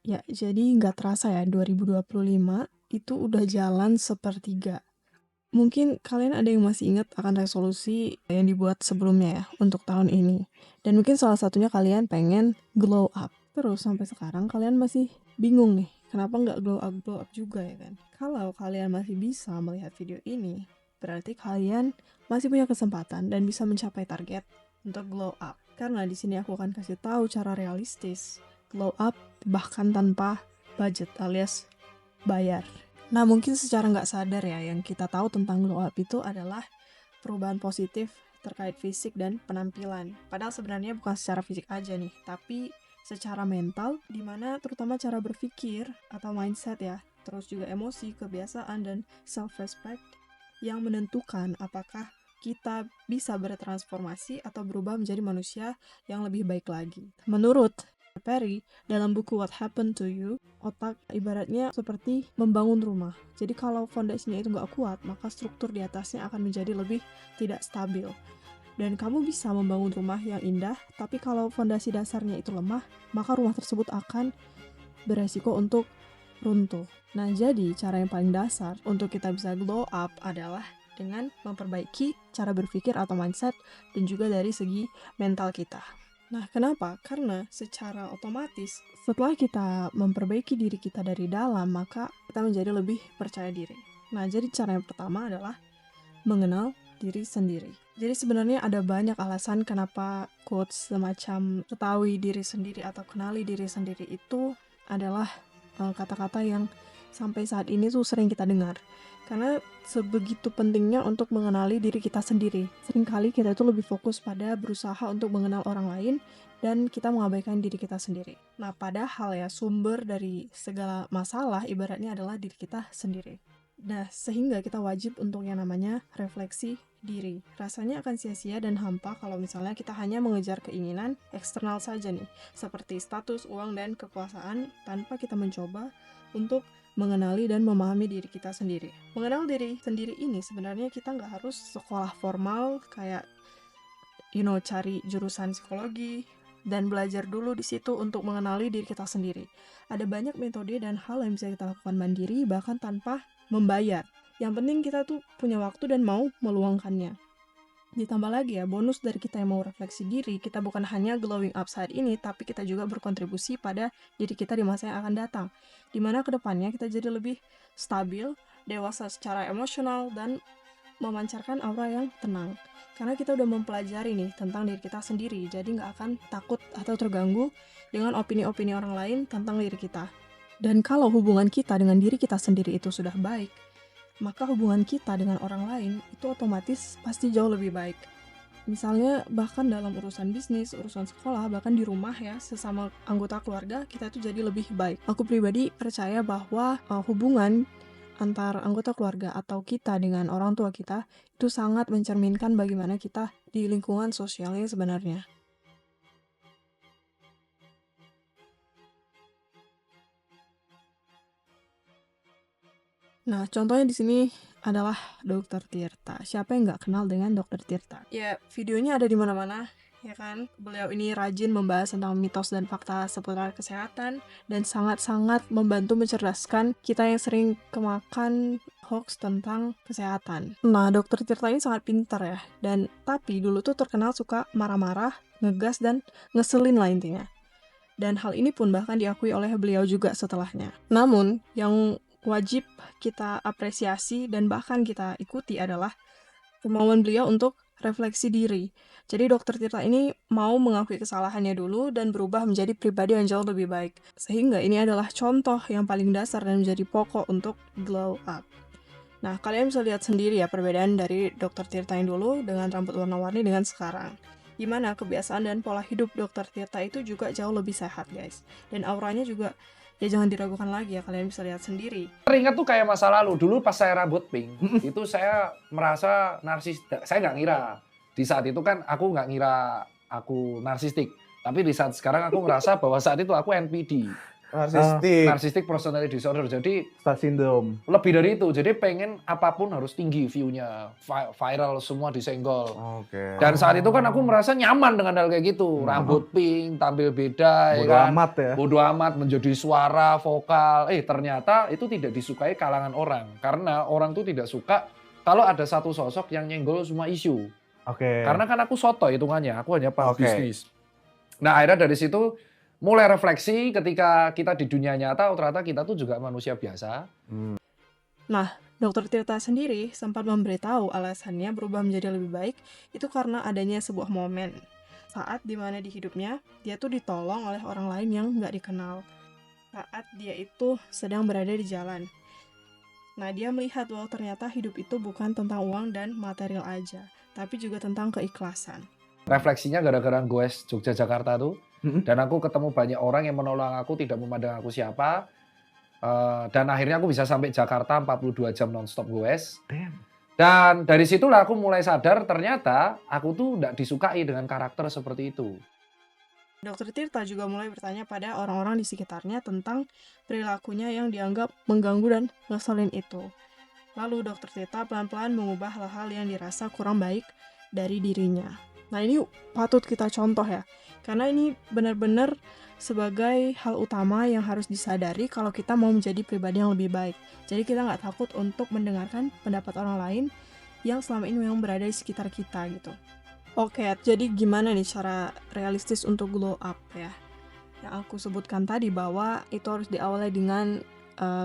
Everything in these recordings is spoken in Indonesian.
Ya, jadi nggak terasa ya 2025 itu udah jalan sepertiga. Mungkin kalian ada yang masih ingat akan resolusi yang dibuat sebelumnya ya untuk tahun ini. Dan mungkin salah satunya kalian pengen glow up. Terus sampai sekarang kalian masih bingung nih, kenapa nggak glow up juga ya kan? Kalau kalian masih bisa melihat video ini, berarti kalian masih punya kesempatan dan bisa mencapai target untuk glow up. Karena di sini aku akan kasih tahu cara realistis glow up bahkan tanpa budget alias bayar. Nah, mungkin secara nggak sadar ya, yang kita tahu tentang glow up itu adalah perubahan positif terkait fisik dan penampilan. Padahal sebenarnya bukan secara fisik aja nih, tapi secara mental, dimana terutama cara berpikir atau mindset ya, terus juga emosi, kebiasaan, dan self-respect yang menentukan apakah kita bisa bertransformasi atau berubah menjadi manusia yang lebih baik lagi. Menurut Perry, dalam buku What Happened to You, otak ibaratnya seperti membangun rumah. Jadi kalau fondasinya itu nggak kuat, maka struktur di atasnya akan menjadi lebih tidak stabil. Dan kamu bisa membangun rumah yang indah, tapi kalau fondasi dasarnya itu lemah, maka rumah tersebut akan beresiko untuk runtuh. Nah, jadi cara yang paling dasar untuk kita bisa glow up adalah dengan memperbaiki cara berpikir atau mindset dan juga dari segi mental kita. Nah, kenapa? Karena secara otomatis setelah kita memperbaiki diri kita dari dalam, maka kita menjadi lebih percaya diri. Nah, jadi cara yang pertama adalah mengenal diri sendiri. Jadi sebenarnya ada banyak alasan kenapa quotes semacam ketahui diri sendiri atau kenali diri sendiri itu adalah kata-kata yang sampai saat ini tuh sering kita dengar. Karena sebegitu pentingnya untuk mengenali diri kita sendiri. Seringkali kita itu lebih fokus pada berusaha untuk mengenal orang lain dan kita mengabaikan diri kita sendiri. Nah, padahal ya sumber dari segala masalah ibaratnya adalah diri kita sendiri. Nah, sehingga kita wajib untuk yang namanya refleksi diri. Rasanya akan sia-sia dan hampa kalau misalnya kita hanya mengejar keinginan eksternal saja nih, seperti status, uang, dan kekuasaan tanpa kita mencoba untuk mengenali dan memahami diri kita sendiri. Mengenal diri sendiri ini sebenarnya kita nggak harus sekolah formal kayak cari jurusan psikologi dan belajar dulu di situ untuk mengenali diri kita sendiri. Ada banyak metode dan hal yang bisa kita lakukan mandiri bahkan tanpa membayar. Yang penting kita tuh punya waktu dan mau meluangkannya. Ditambah lagi ya, bonus dari kita yang mau refleksi diri, kita bukan hanya glowing up saat ini, tapi kita juga berkontribusi pada diri kita di masa yang akan datang. Dimana kedepannya kita jadi lebih stabil, dewasa secara emosional, dan memancarkan aura yang tenang. Karena kita udah mempelajari nih tentang diri kita sendiri, jadi nggak akan takut atau terganggu dengan opini-opini orang lain tentang diri kita. Dan kalau hubungan kita dengan diri kita sendiri itu sudah baik, maka hubungan kita dengan orang lain itu otomatis pasti jauh lebih baik. Misalnya bahkan dalam urusan bisnis, urusan sekolah, bahkan di rumah ya, sesama anggota keluarga, kita tuh jadi lebih baik. Aku pribadi percaya bahwa hubungan antar anggota keluarga atau kita dengan orang tua kita itu sangat mencerminkan bagaimana kita di lingkungan sosialnya sebenarnya. Nah, contohnya di sini adalah Dokter Tirta. Siapa yang nggak kenal dengan Dokter Tirta? Ya, videonya ada di mana-mana, ya kan? Beliau ini rajin membahas tentang mitos dan fakta seputar kesehatan dan sangat-sangat membantu mencerdaskan kita yang sering kemakan hoax tentang kesehatan. Nah, Dokter Tirta ini sangat pintar ya, dan tapi dulu tuh terkenal suka marah-marah, ngegas, dan ngeselin lah intinya. Dan hal ini pun bahkan diakui oleh beliau juga setelahnya. Namun, yang wajib kita apresiasi dan bahkan kita ikuti adalah kemauan beliau untuk refleksi diri. Jadi Dokter Tirta ini mau mengakui kesalahannya dulu dan berubah menjadi pribadi yang jauh lebih baik. Sehingga ini adalah contoh yang paling dasar dan menjadi pokok untuk glow up. Nah, kalian bisa lihat sendiri ya perbedaan dari Dokter Tirta yang dulu dengan rambut warna-warni dengan sekarang. Gimana kebiasaan dan pola hidup Dokter Tirta itu juga jauh lebih sehat, guys. Dan auranya juga ya jangan diragukan lagi ya, kalian bisa lihat sendiri. Teringat tuh kayak masa lalu, dulu pas saya rambut pink, itu saya merasa narsis, saya nggak ngira. Di saat itu kan aku nggak ngira aku narsistik. Tapi di saat sekarang aku ngerasa bahwa saat itu aku NPD. Narcissistic personality disorder. Jadi Star syndrome. lebih dari itu. Jadi pengen apapun harus tinggi view-nya, viral semua disenggol. Oke. Dan saat itu kan aku merasa nyaman dengan hal kayak gitu. Rambut pink, tampil beda, ya Bodo kan. amat ya. Bodo amat, menjadi suara, vokal. Ternyata itu tidak disukai kalangan orang. Karena orang tuh tidak suka kalau ada satu sosok yang nyenggol semua isu. Oke. Karena kan aku soto hitungannya, aku hanya paham Oke. bisnis. Nah akhirnya dari situ mulai refleksi ketika kita di dunia nyata, ternyata kita tuh juga manusia biasa. Nah, Dr. Tirta sendiri sempat memberitahu alasannya berubah menjadi lebih baik itu karena adanya sebuah momen saat dimana di hidupnya dia tuh ditolong oleh orang lain yang nggak dikenal saat dia itu sedang berada di jalan. Nah, dia melihat bahwa ternyata hidup itu bukan tentang uang dan material aja, tapi juga tentang keikhlasan. Refleksinya gara-gara goes Jogja-Jakarta tuh, dan aku ketemu banyak orang yang menolong aku, tidak memandang aku siapa. Dan akhirnya aku bisa sampai Jakarta 42 jam nonstop goes. Dan dari situlah aku mulai sadar ternyata aku tuh tidak disukai dengan karakter seperti itu. Dr. Tirta juga mulai bertanya pada orang-orang di sekitarnya tentang perilakunya yang dianggap mengganggu dan ngeselin itu. Lalu Dr. Tirta pelan-pelan mengubah hal-hal yang dirasa kurang baik dari dirinya. Nah, ini patut kita contoh ya, karena ini benar-benar sebagai hal utama yang harus disadari kalau kita mau menjadi pribadi yang lebih baik. Jadi kita nggak takut untuk mendengarkan pendapat orang lain yang selama ini memang berada di sekitar kita gitu. Oke, jadi gimana nih cara realistis untuk glow up ya? Yang aku sebutkan tadi bahwa itu harus diawali dengan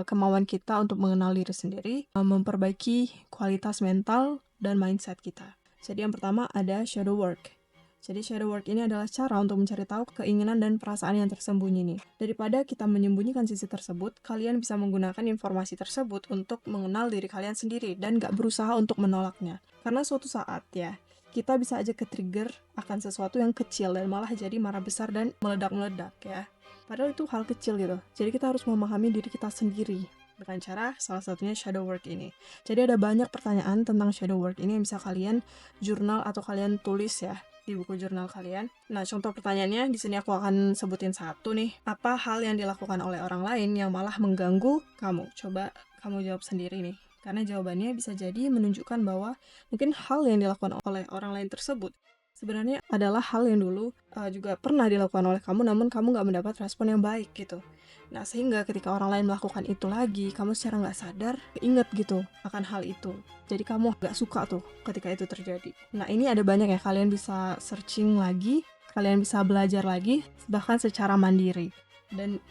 kemauan kita untuk mengenal diri sendiri, memperbaiki kualitas mental dan mindset kita. Jadi yang pertama ada shadow work. Jadi shadow work ini adalah cara untuk mencari tahu keinginan dan perasaan yang tersembunyi nih. Daripada kita menyembunyikan sisi tersebut, kalian bisa menggunakan informasi tersebut untuk mengenal diri kalian sendiri dan gak berusaha untuk menolaknya. Karena suatu saat ya, kita bisa aja ke-trigger akan sesuatu yang kecil dan malah jadi marah besar dan meledak-meledak ya. Padahal itu hal kecil gitu. Jadi kita harus memahami diri kita sendiri dengan cara salah satunya shadow work ini. Jadi ada banyak pertanyaan tentang shadow work ini yang bisa kalian jurnal atau kalian tulis ya di buku jurnal kalian. Nah, contoh pertanyaannya di sini aku akan sebutin satu nih. Apa hal yang dilakukan oleh orang lain yang malah mengganggu kamu? Coba kamu jawab sendiri nih. Karena jawabannya bisa jadi menunjukkan bahwa mungkin hal yang dilakukan oleh orang lain tersebut sebenarnya adalah hal yang dulu juga pernah dilakukan oleh kamu, namun kamu nggak mendapat respon yang baik gitu. Nah, sehingga ketika orang lain melakukan itu lagi, kamu secara nggak sadar inget gitu akan hal itu. Jadi kamu nggak suka tuh ketika itu terjadi. Nah, ini ada banyak ya, kalian bisa searching lagi, kalian bisa belajar lagi, bahkan secara mandiri. Dan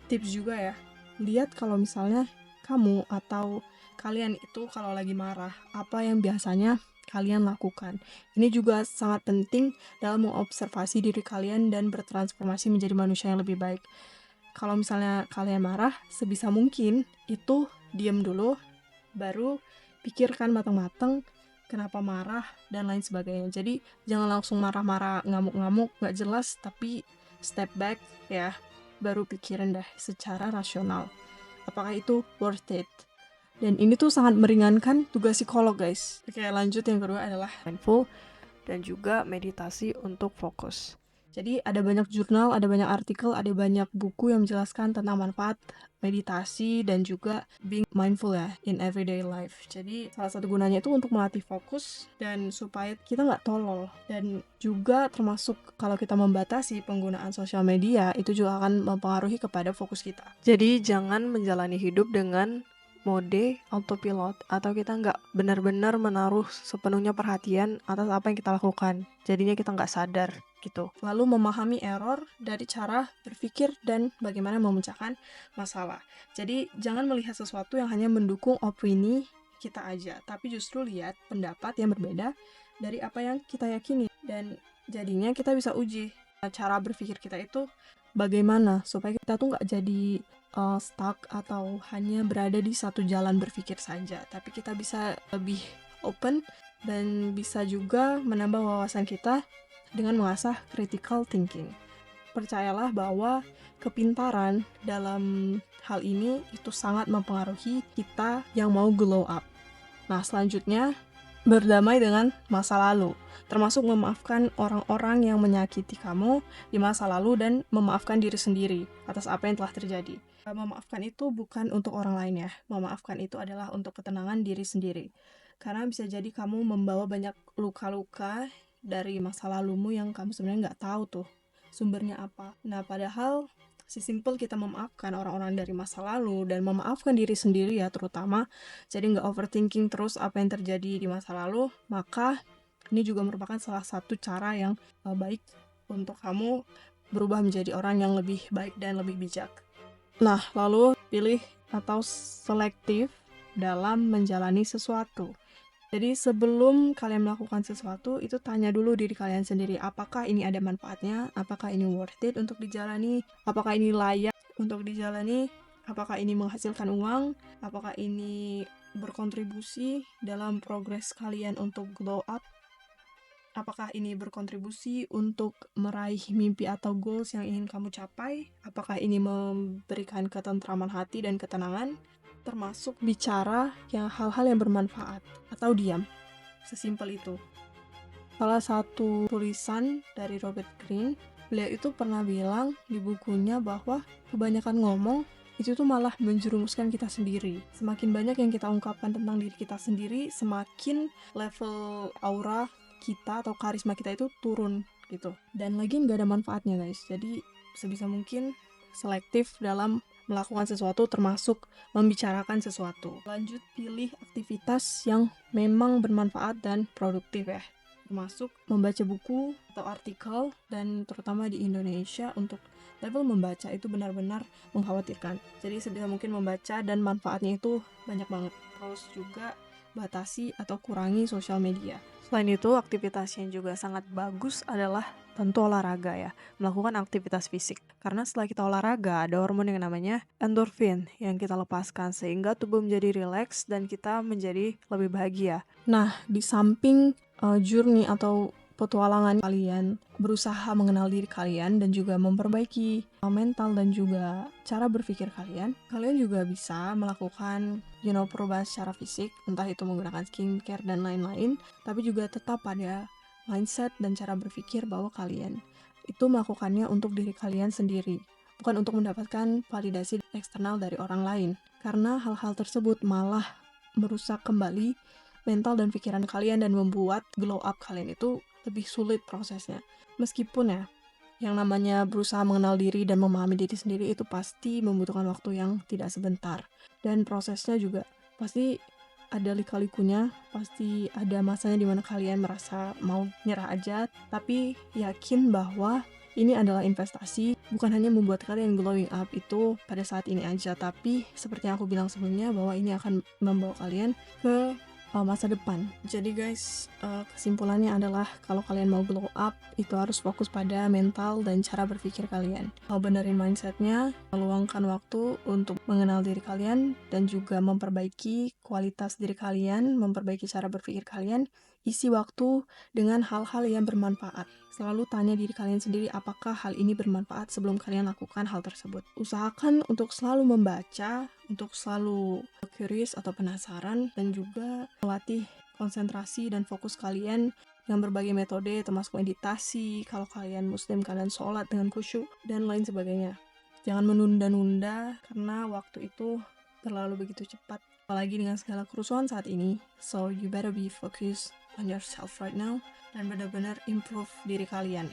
tips juga ya, lihat kalau misalnya kamu atau kalian itu kalau lagi marah, apa yang biasanya kalian lakukan. Ini juga sangat penting dalam mengobservasi diri kalian dan bertransformasi menjadi manusia yang lebih baik. Kalau misalnya kalian marah, sebisa mungkin itu diam dulu, baru pikirkan matang-matang kenapa marah dan lain sebagainya. Jadi jangan langsung marah-marah, ngamuk-ngamuk, gak jelas, tapi step back ya, baru pikirin deh secara rasional. Apakah itu worth it? Dan ini tuh sangat meringankan tugas psikolog guys. Oke, lanjut yang kedua adalah mindful dan juga meditasi untuk fokus. Jadi ada banyak jurnal, ada banyak artikel, ada banyak buku yang menjelaskan tentang manfaat meditasi dan juga being mindful ya in everyday life. Jadi salah satu gunanya itu untuk melatih fokus dan supaya kita nggak tolol. Dan juga termasuk kalau kita membatasi penggunaan sosial media, itu juga akan mempengaruhi kepada fokus kita. Jadi jangan menjalani hidup dengan mode autopilot atau kita nggak benar-benar menaruh sepenuhnya perhatian atas apa yang kita lakukan. Jadinya kita nggak sadar gitu. Lalu memahami error dari cara berpikir dan bagaimana memecahkan masalah. Jadi jangan melihat sesuatu yang hanya mendukung opini kita aja, tapi justru lihat pendapat yang berbeda dari apa yang kita yakini. Dan jadinya kita bisa uji cara berpikir kita itu bagaimana supaya kita tuh nggak jadi stuck atau hanya berada di satu jalan berpikir saja, tapi kita bisa lebih open dan bisa juga menambah wawasan kita dengan mengasah critical thinking. Percayalah bahwa kepintaran dalam hal ini itu sangat mempengaruhi kita yang mau glow up. Nah, selanjutnya berdamai dengan masa lalu. termasuk memaafkan orang-orang yang menyakiti kamu di masa lalu dan memaafkan diri sendiri atas apa yang telah terjadi. Memaafkan itu bukan untuk orang lain ya, memaafkan itu adalah untuk ketenangan diri sendiri. Karena bisa jadi kamu membawa banyak luka-luka dari masa lalumu yang kamu sebenarnya nggak tahu tuh sumbernya apa. Nah, padahal sesimpel kita memaafkan orang-orang dari masa lalu dan memaafkan diri sendiri ya terutama, jadi nggak overthinking terus apa yang terjadi di masa lalu, maka ini juga merupakan salah satu cara yang baik untuk kamu berubah menjadi orang yang lebih baik dan lebih bijak. Nah, lalu pilih atau selektif dalam menjalani sesuatu. Jadi sebelum kalian melakukan sesuatu, itu tanya dulu diri kalian sendiri, apakah ini ada manfaatnya, apakah ini worth it untuk dijalani, apakah ini layak untuk dijalani, apakah ini menghasilkan uang, apakah ini berkontribusi dalam progres kalian untuk glow up, apakah ini berkontribusi untuk meraih mimpi atau goals yang ingin kamu capai, apakah ini memberikan ketentraman hati dan ketenangan, termasuk bicara yang hal-hal yang bermanfaat atau diam. Sesimpel itu. Salah satu tulisan dari Robert Greene, beliau itu pernah bilang di bukunya bahwa kebanyakan ngomong itu tuh malah menjerumuskan kita sendiri. Semakin banyak yang kita ungkapkan tentang diri kita sendiri, semakin level aura kita atau karisma kita itu turun gitu. Dan lagi nggak ada manfaatnya guys. Jadi sebisa mungkin selektif dalam melakukan sesuatu termasuk membicarakan sesuatu. Lanjut pilih aktivitas yang memang bermanfaat dan produktif ya. Termasuk membaca buku atau artikel dan terutama di Indonesia untuk level membaca itu benar-benar mengkhawatirkan. Jadi sebisa mungkin membaca dan manfaatnya itu banyak banget. Terus juga batasi atau kurangi sosial media. Selain itu, aktivitas yang juga sangat bagus adalah tentu olahraga ya, melakukan aktivitas fisik. Karena setelah kita olahraga, ada hormon yang namanya endorfin yang kita lepaskan sehingga tubuh menjadi rileks dan kita menjadi lebih bahagia. Nah, di samping journey atau petualangan kalian berusaha mengenal diri kalian dan juga memperbaiki mental dan juga cara berpikir kalian juga bisa melakukan perubahan secara fisik, entah itu menggunakan skincare dan lain-lain, tapi juga tetap pada mindset dan cara berpikir bahwa kalian itu melakukannya untuk diri kalian sendiri, bukan untuk mendapatkan validasi eksternal dari orang lain, karena hal-hal tersebut malah merusak kembali mental dan pikiran kalian dan membuat glow up kalian itu lebih sulit prosesnya. Meskipun ya, yang namanya berusaha mengenal diri dan memahami diri sendiri itu pasti membutuhkan waktu yang tidak sebentar. Dan prosesnya juga pasti ada lika-likunya, pasti ada masanya dimana kalian merasa mau nyerah aja, tapi yakin bahwa ini adalah investasi, bukan hanya membuat kalian glowing up itu pada saat ini aja, tapi seperti yang aku bilang sebelumnya bahwa ini akan membawa kalian ke masa depan. Jadi guys, kesimpulannya adalah kalau kalian mau glow up, itu harus fokus pada mental dan cara berpikir kalian. Mau benerin mindsetnya, meluangkan waktu untuk mengenal diri kalian dan juga memperbaiki kualitas diri kalian, memperbaiki cara berpikir kalian, isi waktu dengan hal-hal yang bermanfaat. Selalu tanya diri kalian sendiri apakah hal ini bermanfaat sebelum kalian lakukan hal tersebut. Usahakan untuk selalu membaca, untuk selalu curious atau penasaran, dan juga melatih konsentrasi dan fokus kalian dengan berbagai metode termasuk meditasi, kalau kalian muslim kalian sholat dengan khusyuk, dan lain sebagainya. Jangan menunda-nunda karena waktu itu terlalu begitu cepat, apalagi dengan segala kerusuhan saat ini. So you better be focused on yourself right now dan benar-benar improve diri kalian.